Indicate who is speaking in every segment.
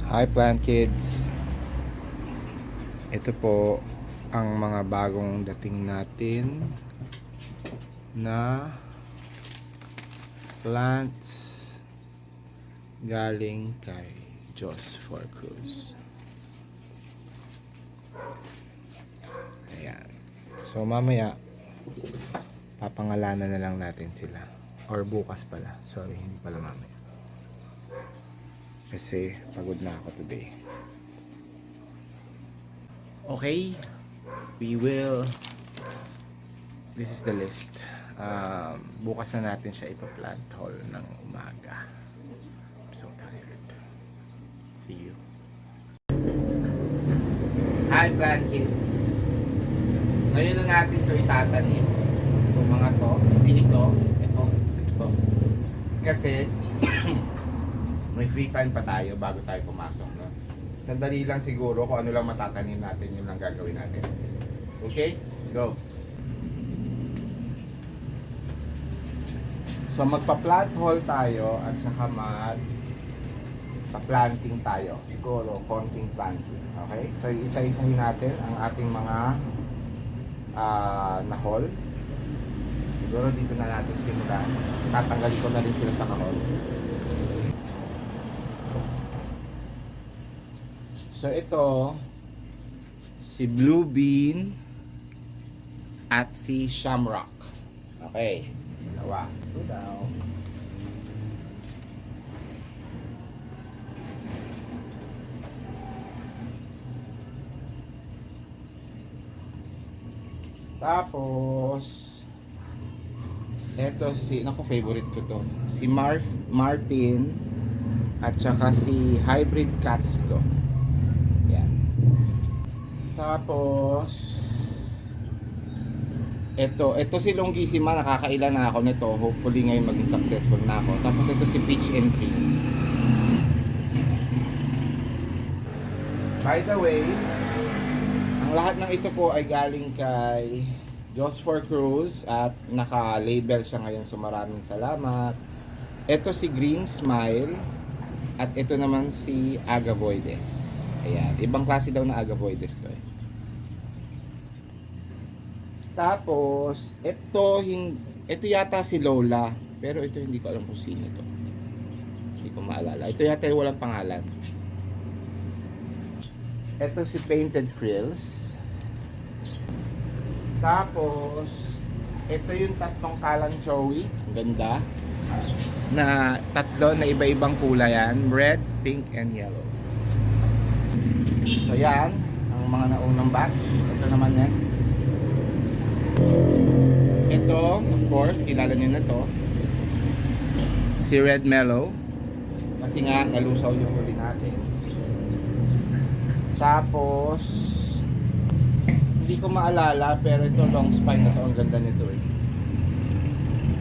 Speaker 1: Hi Plant Kids! Ito po ang mga bagong dating natin na plants galing kay Jos for Cruz. Ayan. So mamaya papangalanan na lang natin sila. Or bukas pala. Sorry, hindi pala mamaya. Kasi pagod na ako today. Okay, this is the list. Bukas na natin siya ipaplant haul ng umaga. I'm so tired. See you. Hi Plant Kids! Ngayon na natin ito itatanim. Itong mga to, ito. Kasi may free time pa tayo bago tayo pumasok, no? Sandali lang siguro kung ano lang matatanim natin, yun lang gagawin natin. Okay? Let's go! So magpa-plant haul tayo at saka magpa-planting tayo. Siguro konting planting. Okay? So isa-isahin natin ang ating mga na-haul. Siguro dito na natin simulan. Tatanggalin ko na rin sila sa kahol. So ito si Blue Bean at si Shamrock. Okay, dalawa. Ito daw. Tapos ito si, naku, favorite ko to. Si Martin at saka si Hybrid Catsklo. Tapos ito si Longissima, nakakailan na ako nito. Hopefully ngayon maging successful na ako. Tapos ito si Peach and Cream. By the way, ang lahat ng ito po ay galing kay Jos for Cruz at naka-label siya ngayon, so maraming salamat. Ito si Green Smile at ito naman si Agavoides. Ayan, ibang klase daw na Agavoides to eh. Tapos, ito yata si Lola, pero ito hindi ko alam kung sino to. Hindi ko maalala. Ito yata yung walang pangalan. Ito si Painted Frills. Tapos, ito yung tatlong kalanchowy. Ang ganda. Na tatlo na iba-ibang kulay yan. Red, pink, and yellow. So yan, ang mga naunang batch. Ito naman next. Ito, of course, kilala niyo na to. Si Red Mellow. Kasi nga, nalusaw yung huli natin. Tapos, hindi ko maalala, pero ito long spine na to. Ang ganda nito eh.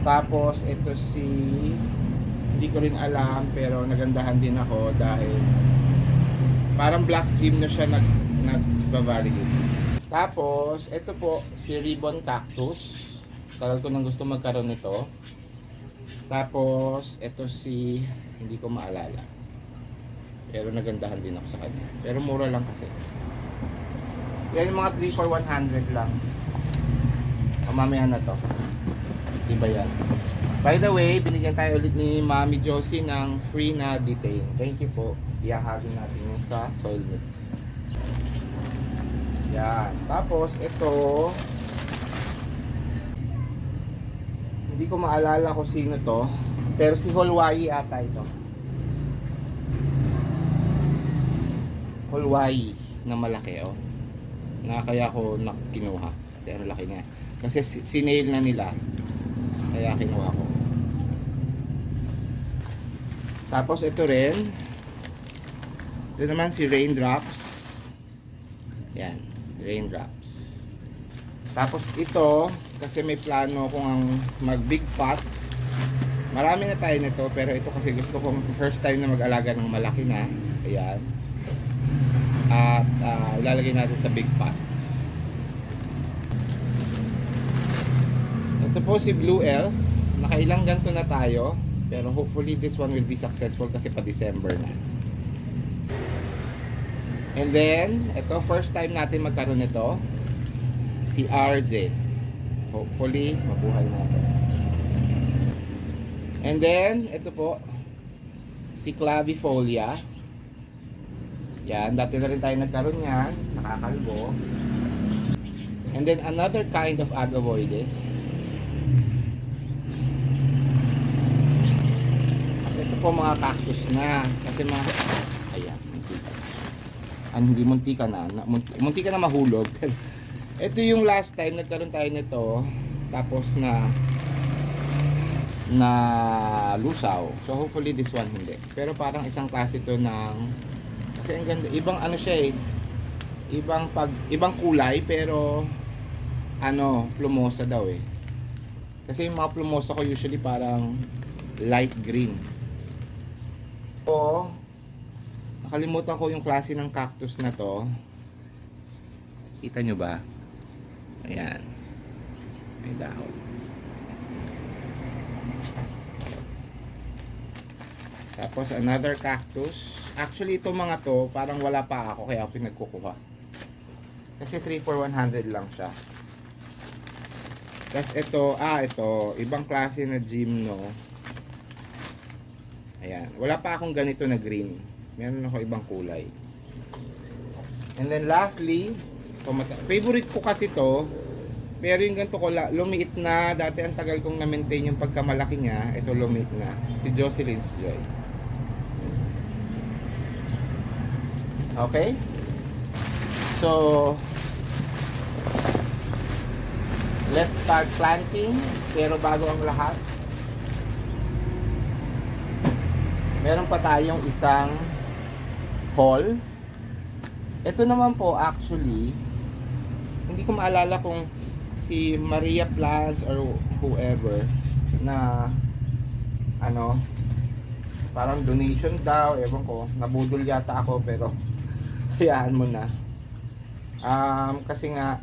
Speaker 1: Tapos, ito si, hindi ko rin alam, pero nagandahan din ako dahil parang black gym na siya nag-variate. Tapos, ito po, si Ribbon Cactus. Tagal ko nang gusto magkaroon nito. Tapos, ito si, hindi ko maalala. Pero nagandahan din ako sa kanya. Pero mura lang kasi. Yan yung mga 3 for 100 lang. Mamaya na to. Iba yan. By the way, binigyan tayo ulit ni Mami Josie ng free na detail. Thank you po. Iahagin natin yung sa soil mix. Yan. Tapos, ito, hindi ko maalala kung sino to, pero si Holwai ata ito. Holwai na malaki, oh. Kaya ko kinuha. Kasi ano laki niya. Kasi sinail na nila. Kaya kinuha ko. Tapos, ito rin. Ito naman si Raindrops. Yan, Raindrops. Tapos ito, kasi may plano kong ang mag big pot. Marami na tayo nito, pero ito kasi gusto kong first time na mag-alaga ng malaki na. Ayan. At ilalagay natin sa big pot. Ito po si Blue Elf. Nakailang ganito na tayo, pero hopefully this one will be successful kasi pa December na. And then, ito, first time natin magkaroon nito. Si RZ. Hopefully, mabuhay natin. And then, ito po, si clavifolia. Yan, dati na rin tayo nagkaroon yan. Nakakalbo. And then, another kind of agavoides. Kasi ito po mga cactus na. Kasi mga, ayan, muntika. Hindi muntika na. Muntika na mahulog. Ito yung last time nagkaroon tayo nito. Tapos na lusaw. So hopefully this one hindi. Pero parang isang klase to ng, kasi ang ganda, ibang ano siya eh. Ibang kulay pero ano, plumosa daw eh. Kasi yung mga plumosa ko usually parang light green. So nakalimutan ko yung klase ng cactus na to. Kita nyo ba? Ayan. May dahon. Tapos another cactus. Actually ito mga to parang wala pa ako kaya pinagkukuha. Kasi 3 for 100 lang siya. Tapos ito ibang klase na gymno. Ayan, wala pa akong ganito na green. Meron ako ibang kulay. And then lastly, favorite ko kasi to. Pero yung ganito ko lumiit na. Dati ang tagal kong na-maintain yung pagkamalaki niya. Ito lumiit na. Si Jocelyn's Joy. Okay? So, let's start planting. Pero bago ang lahat, meron pa tayong isang haul. Ito naman po actually, hindi ko maalala kung si Maria Plants or whoever na ano, parang donation daw, ewan ko, nabudol yata ako pero hayaan mo na. Kasi nga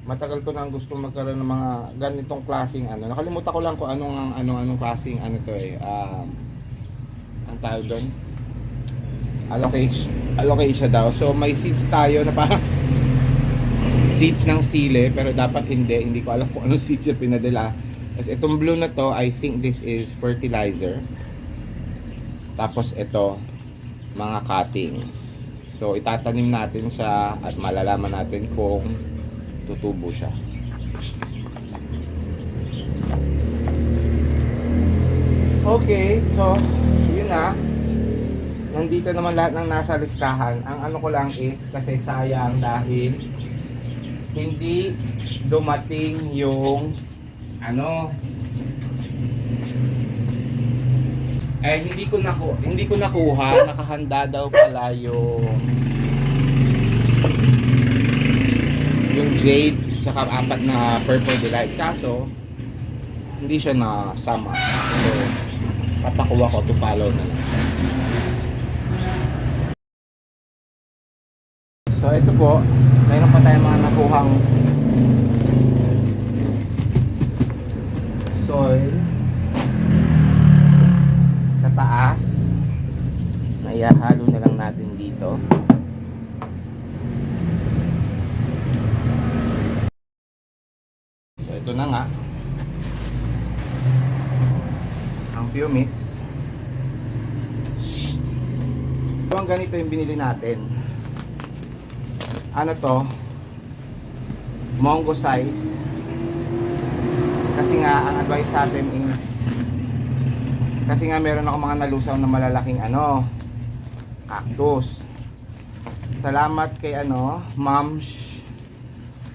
Speaker 1: matagal ko nang gusto magkaroon ng mga ganitong klaseng ano. Nakalimutan ko lang kung anong klaseng ano to eh. Ang tawag doon, alocasia daw. So may seeds tayo na parang seeds ng sili pero dapat hindi ko alam kung anong seeds yung pinadala. Kasi itong blue na to, I think this is fertilizer. Tapos ito mga cuttings. So itatanim natin siya at malalaman natin kung tutubo siya. Okay, so yun na. Nandito naman lahat ng nasa listahan. Ang ano ko lang is kasi sayang dahil hindi dumating yung ano hindi ko nakuha. Nakahanda daw pala yung jade saka 4 na purple delight, kaso hindi siya nasama. So papakuha ko to follow na lang. So ito po, mayroon pa tayong mga nakuhang soil sa taas. Naihahalo na lang natin dito. So ito na nga ang pumice. So ang ganito yung binili natin. Ano to, Mongo size. Kasi nga ang advice sa atin is, kasi nga meron ako mga nalusaw na malalaking cactus. Salamat kay Ma'am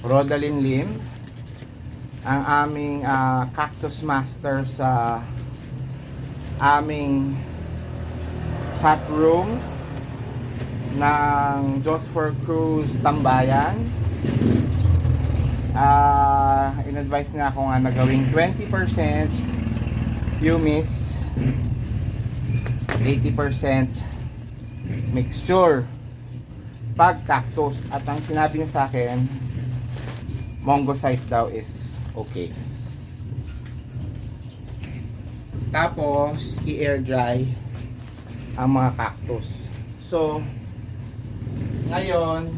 Speaker 1: Rodalyn Lim, ang aming cactus master sa aming chat room ng Just for Cruise Tambayan. In-advise niya ako nga na gawing 20% pumice, 80% mixture pag cactus. At ang sinabi niya sa akin, Mongo size daw is okay. Tapos i-air dry ang mga cactus. So Ngayon,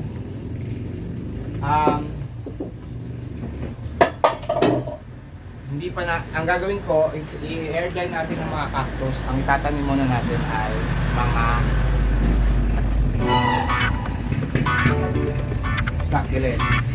Speaker 1: hindi pa na, ang gagawin ko is i-air dry natin ang mga cactus. Ang itatanim muna natin ay mga succulents.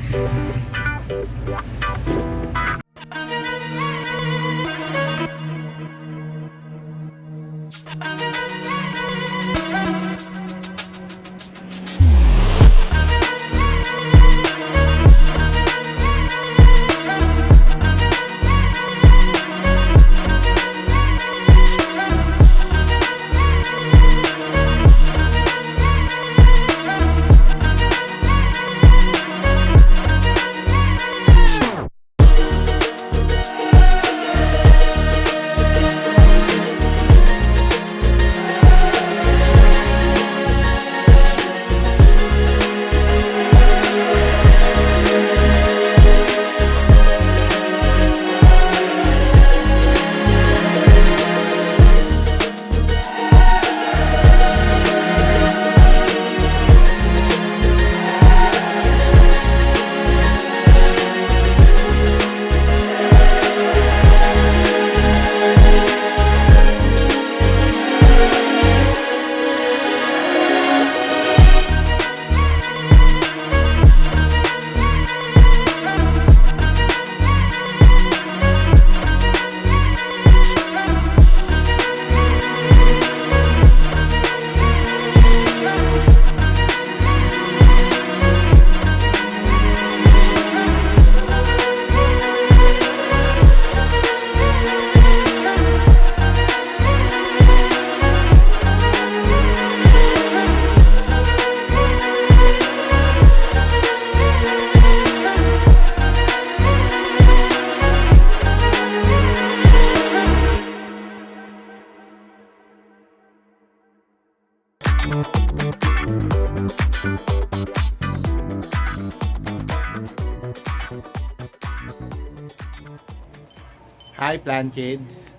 Speaker 1: Hi plant kids,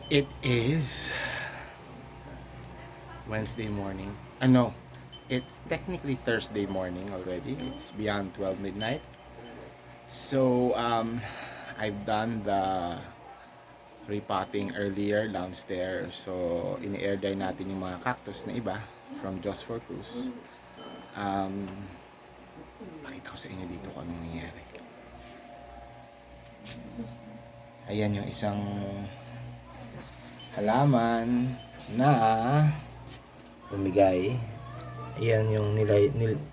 Speaker 1: it is Wednesday morning. No, it's technically Thursday morning already. It's beyond 12 midnight. So I've done the repotting earlier downstairs. So ini-air dry natin yung mga cactus na iba from Just for Cruz. Pakita ko sa inyo dito kung anong nangyayari. Ayan yung isang halaman na bumigay. Ayan yung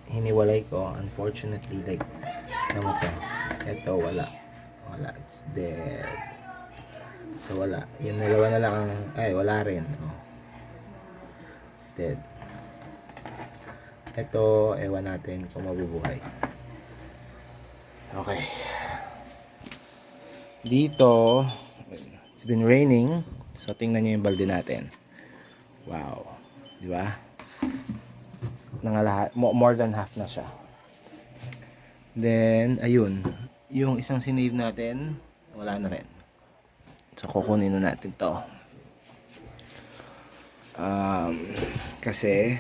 Speaker 1: hiniwalay ko. Unfortunately, like, namatay. Ito, wala. Wala. It's dead. So, wala. Yung dalawa na lang ang, wala rin. Oh. It's dead. Ito, ewan natin kung mabubuhay. Okay. Dito, it's been raining. So, tingnan nyo yung balde natin. Wow. Di ba? Nangalahat, more than half na siya. Then, ayun. Yung isang sinave natin, wala na rin. So, kukunin na natin to. Kasi,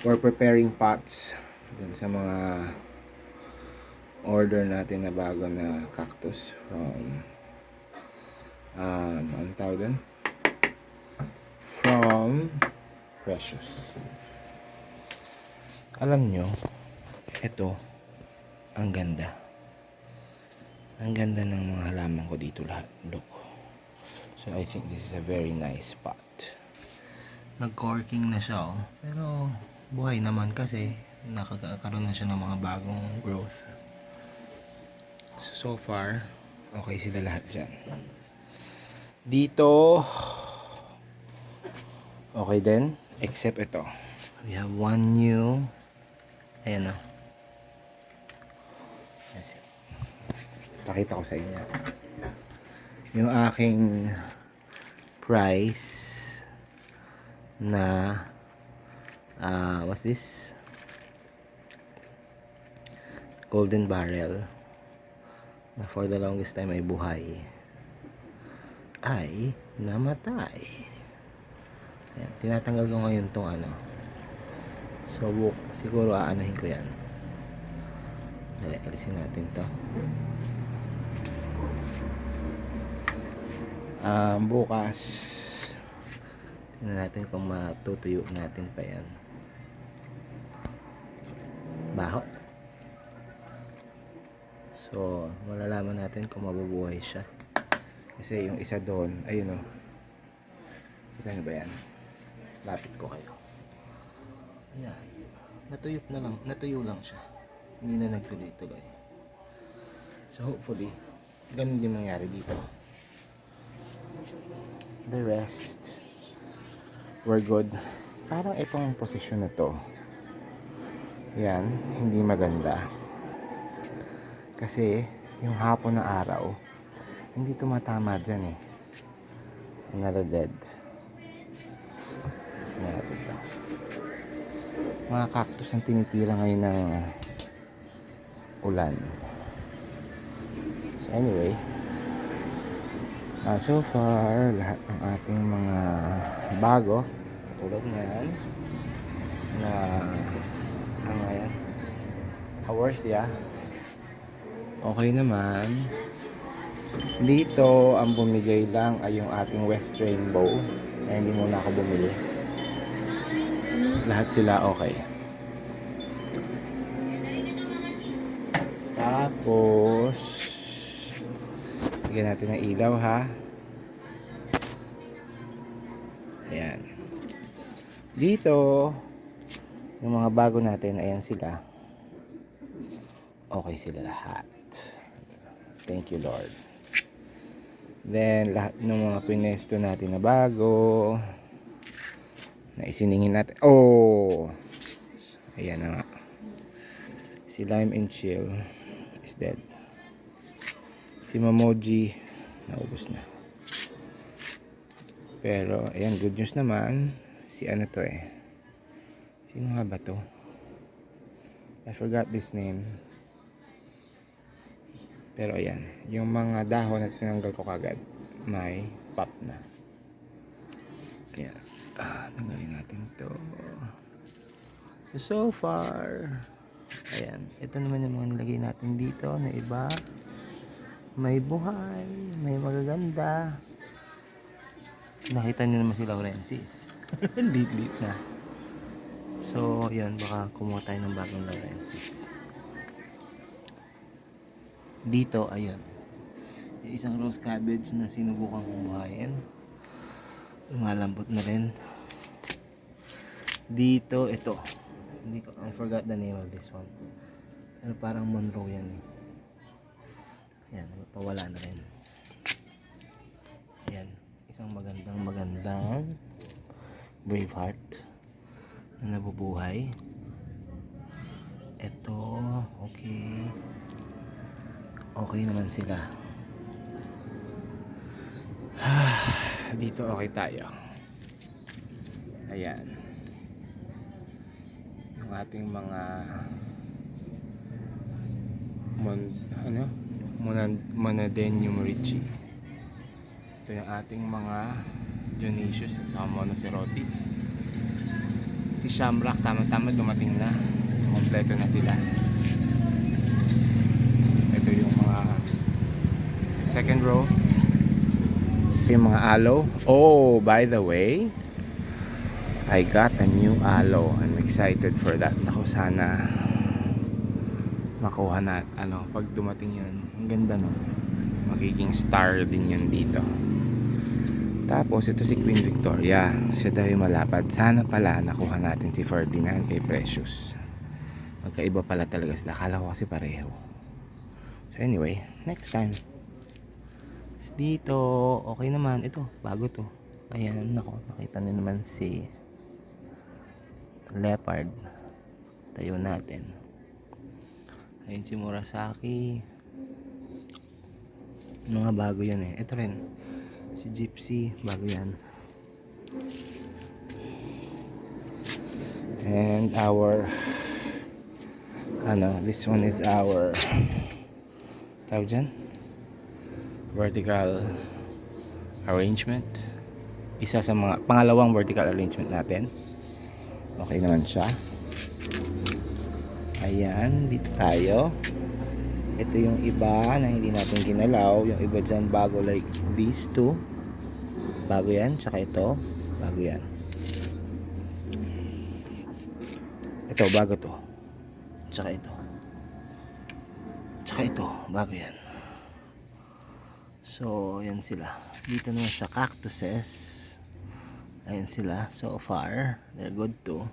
Speaker 1: we're preparing pots dun sa mga order natin na bago na cactus from ang tawag din? From Precious. Alam nyo, ito ang ganda. Ang ganda ng mga halaman ko dito lahat. Look. So I think this is a very nice spot. Nag-corking na siya, oh. Pero buhay naman kasi nakakaroon na siya ng mga bagong growth. So far, okay sila lahat dyan. Dito, okay din. Except ito. We have one new. Ayan o. Pakita ko sa inyo. Yung aking price na what's this? Golden barrel. Na for the longest time ay buhay, ay namatay. Ayan, tinatanggal ko ngayon tong ano. So siguro aanahin ko yan. Dali, alisin natin to. Bukas tingnan natin kung matutuyo natin pa yan. Baho. So malalaman natin kung mabubuhay siya. Kasi yung isa doon, ayun o. Kita nyo ba yan? Lapit ko kayo. Ayan. Natuyo lang siya. Hindi na nagtuloy-tuloy. So hopefully, ganun din mangyari dito. The rest, we're good. Parang itong posisyon na to, yan, hindi maganda. Kasi yung hapon na araw, hindi tumatama dyan eh. Another dead. Sinabi ito. Mga cactus ang tinitira ngayon ng ulan. So anyway, so far lahat ng ating mga bago tulad niyan na ano yan, Haworthia, okay naman. Dito ang bumigay lang ay yung ating West Rainbow, kaya hindi muna ako bumili. Lahat sila okay. Tapos lagyan natin ng ilaw ha. Ayan. Dito yung mga bago natin, ayan sila. Okay sila lahat. Thank you Lord. Then lahat ng mga pinesto natin na bago na isiningin natin. Oh, ayan na nga. Si Lime and Chill is dead. Si Mamoji naubos na. Pero ayan, good news naman. Si ano to eh, sino nga ba to? I forgot this name. Pero ayan, yung mga dahon na tinanggal ko kagad, may pop na. Kaya, tanggalin natin to. So far, ayan, ito naman yung mga nilagay natin dito na iba. May buhay, may magaganda. Nakita niyo naman si Laurensis. Lit-lit na. So, ayan, baka kumuha tayo ng bagong Laurensis. Dito, ayun, yung isang rose cabbage na sinubukan kong buhayin, lumalambot na rin. Dito, ito, hindi ko, I forgot the name of this one, pero parang Monroe yan eh. Ayan, pawala na rin. Ayan, isang magandang Braveheart na nabubuhay. Ito, okay. Okay naman sila. Dito okay tayo. Ayan. Yung ating mga Monadenium Ritchie. Ito yung ating mga Dionysius at saka Monocerotis. Si Shamrock tama-tama dumating na. So kompleto na sila. Ito yung mga second row. Ito yung mga aloe. Oh, by the way, I got a new aloe. I'm excited for that. Ako sana makuha na, pag dumating yun. Ang ganda no. Magiging star din yun dito. Tapos ito si Queen Victoria. Siya daw yung malapad. Sana pala nakuha natin si Ferdinand kay Precious. Magkaiba pala talaga sila. Akala ko kasi pareho. So anyway, next time. Dito, okay naman. Ito, bago to. Ayan, nako, nakita niyo naman si leopard. Tayo natin. Ayun si Murasaki. Mga bago yan eh. Ito rin. Si Gypsy, bago yan. And our this one is our tawag dyan? Vertical arrangement. Isa sa mga pangalawang vertical arrangement natin. Okay naman siya. Ayan, dito tayo. Ito yung iba na hindi natin ginalaw. Yung iba dyan bago, like these two. Bago yan, tsaka ito. Bago yan. Ito, bago to. Tsaka ito. Tsaka ito, bago yan. So, ayan sila. Dito naman sa cactuses. Ayan sila. So far, they're good too.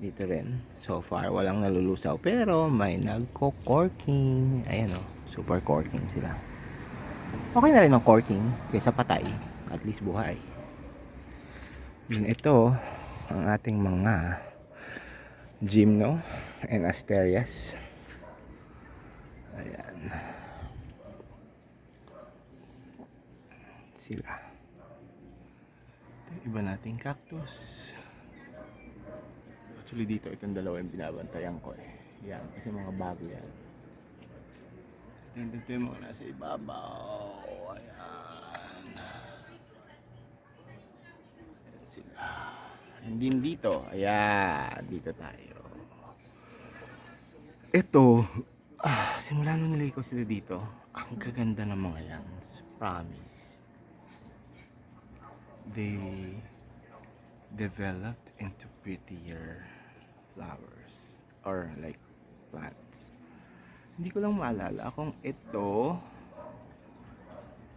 Speaker 1: Dito rin. So far, walang nalulusaw. Pero, may nagko-corking. Ayan o. Super corking sila. Okay na rin ang corking kaysa patay. At least buhay. Then ito, ang ating mga gymno and asterias. Ayan. Sila. Ito yung iba nating cactus. Actually dito, itong dalawa yung binabantayan ko eh. Yan, kasi mga bago yan. Ito yung mga nasa ibabaw. Ayan. Ayan sila. And din dito, ayan, dito tayo. Ito, simula nung nilagay ko sila dito, ang gaganda ng mga yan. Promise. They developed into prettier flowers or like plants. Hindi ko lang maalala kung ito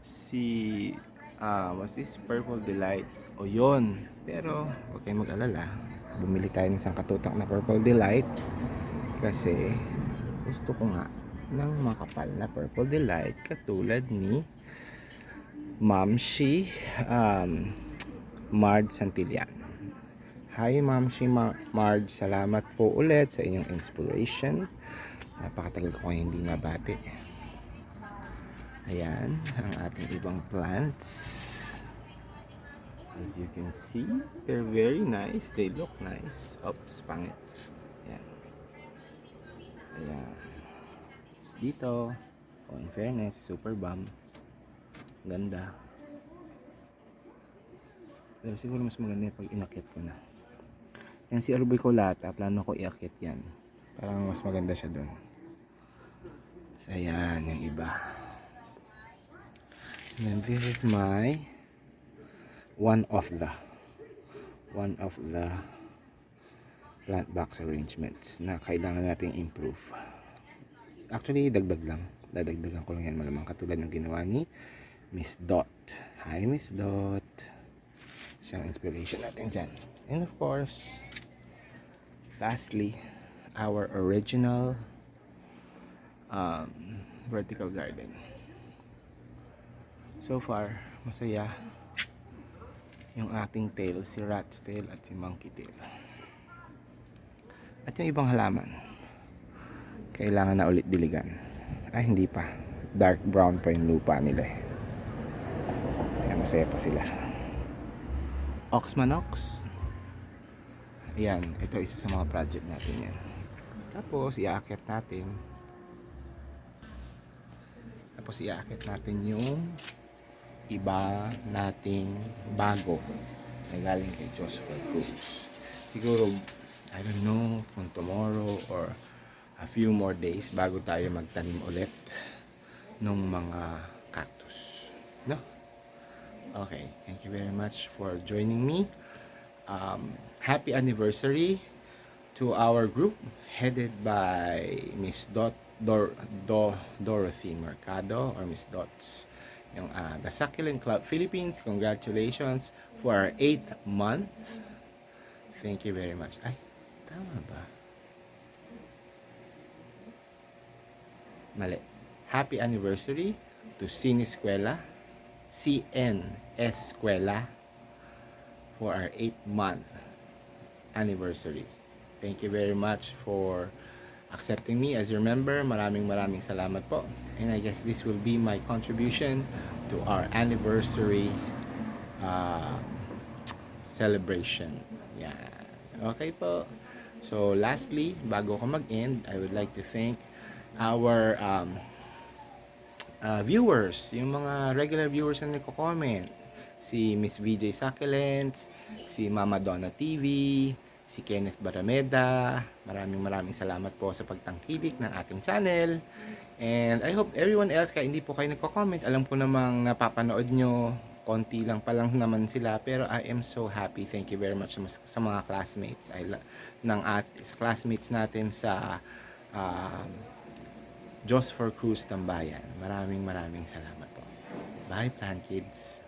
Speaker 1: si what's this, Purple Delight o yun. Pero huwag kayong mag-alala, bumili tayo ng isang katutak na Purple Delight kasi gusto ko nga ng makapal na Purple Delight katulad ni Mamshi Marge Santillan. Hi Mamshi Marge, salamat po ulit sa inyong inspiration. Napakatagal ko kayo hindi nabati. Ayan ang ating ibang plants. As you can see, they're very nice. They look nice. Oops, pangit. Ayan. Ayan. Dito, oh, in fairness, super bomb. Ganda. Pero siguro mas maganda pag inakit ko na. Yan si Arbiculata, plano ko iakit yan. Parang mas maganda siya dun. So ayan, yung iba. And then this is my one of the plant box arrangements na kailangan nating improve. Actually, dagdag lang. Dadagdagan ko lang yan malamang katulad ng ginawa ni Miss Dot. Hi Miss Dot. Siyang inspiration natin dyan. And of course, lastly, our original vertical garden. So far, masaya yung ating tail, si rat's tail at si monkey tail. At yung ibang halaman, kailangan na ulit diligan. Ay, hindi pa. Dark brown pa yung lupa nila eh. Kaya masaya pa sila. Oxmanox. Ayan, ito isa sa mga project natin yan. Tapos, iaakit natin yung iba nating bago na galing kay Joseph Cruz. Siguro, I don't know kung tomorrow or a few more days bago tayo magtanim ulit ng mga cactus. No? Okay, thank you very much for joining me. Happy anniversary to our group headed by Miss Dorothy Mercado or Miss Dots. Yung the Succulent Club Philippines, congratulations for our 8th month. Thank you very much. Ay, tama ba? Mali. Happy anniversary to CN Escuela for our 8th month anniversary. Thank you very much for accepting me as your member. Maraming salamat po. And I guess this will be my contribution to our anniversary celebration. Yeah. Okay po. So lastly, bago ko mag-end, I would like to thank our viewers, yung mga regular viewers na nagko-comment. Si Miss VJ Succulents, si Mama Donna TV, si Kenneth Barameda. Maraming salamat po sa pagtangkilik ng ating channel. And I hope everyone else, kaya hindi po kayo nagko-comment, alam ko namang napapanood nyo, konti lang pa lang naman sila, pero I am so happy. Thank you very much sa mga classmates sa classmates natin sa Just for Cruz Tambayan. Maraming salamat po. Bye, Plan Kids!